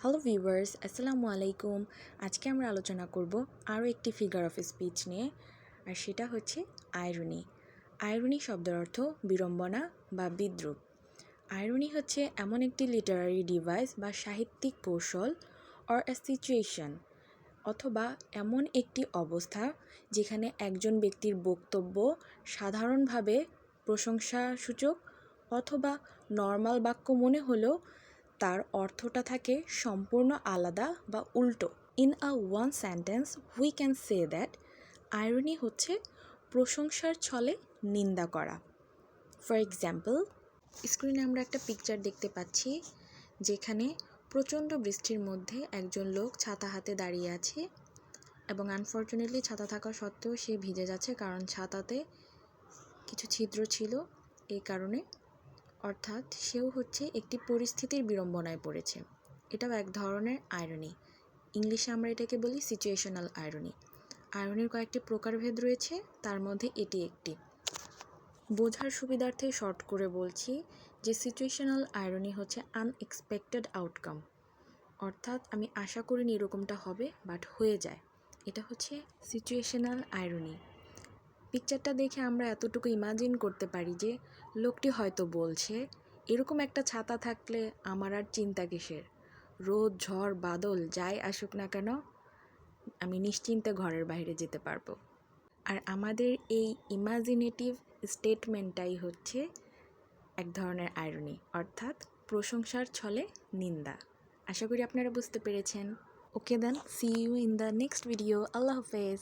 Hello viewers, আসসালামু আলাইকুম। আজকে আমরা আলোচনা করব আরও একটি ফিগার অফ স্পিচ নিয়ে, আর সেটা হচ্ছে আইরনি। আইরনি শব্দের অর্থ বিড়ম্বনা বা বিদ্রূপ। আইরনি হচ্ছে এমন একটি লিটারারি ডিভাইস বা সাহিত্যিক কৌশল অর এ সিচুয়েশন অথবা এমন একটি অবস্থা যেখানে একজন ব্যক্তির বক্তব্য সাধারণভাবে প্রশংসাসূচক অথবা নর্মাল বাক্য মনে হলেও তার অর্থটা থাকে সম্পূর্ণ আলাদা বা উল্টো। In a one sentence we can say that irony হচ্ছে প্রশংসার ছলে নিন্দা করা। ফর এক্সাম্পল, স্ক্রিনে আমরা একটা পিকচার দেখতে পাচ্ছি যেখানে প্রচণ্ড বৃষ্টির মধ্যে একজন লোক ছাতা হাতে দাঁড়িয়ে আছে এবং আনফর্চুনেটলি ছাতা থাকা সত্ত্বেও সে ভিজে যাচ্ছে, কারণ ছাতাতে কিছু ছিদ্র ছিল। এই কারণে অর্থাৎ সেও হচ্ছে একটি পরিস্থিতির বিড়ম্বনায় পড়েছে। এটাও এক ধরনের আইরনি। ইংলিশে আমরা এটাকে বলি সিচুয়েশনাল আইরনি। আইরনির কয়েকটি প্রকারভেদ রয়েছে, তার মধ্যে এটি একটি। বোঝার সুবিধার্থে শর্ট করে বলছি যে সিচুয়েশনাল আইরনি হচ্ছে আনএক্সপেক্টেড আউটকাম, অর্থাৎ আমি আশা করিনি এরকমটা হবে বাট হয়ে যায়। এটা হচ্ছে সিচুয়েশনাল আইরনি। পিকচারটা দেখে আমরা এতটুকু ইমাজিন করতে পারি যে লোকটি হয়তো বলছে, এরকম একটা ছাতা থাকলে আমার আর চিন্তা কিসের, রোদ ঝড় বাদল যাই আসুক না কেন আমি নিশ্চিন্তে ঘরের বাইরে যেতে পারবো। আর আমাদের এই ইমাজিনেটিভ স্টেটমেন্টটাই হচ্ছে এক ধরনের আইরনি, অর্থাৎ প্রশংসার ছলে নিন্দা। আশা করি আপনারা বুঝতে পেরেছেন। Okay then, see you in the next video. আল্লাহ হাফেজ।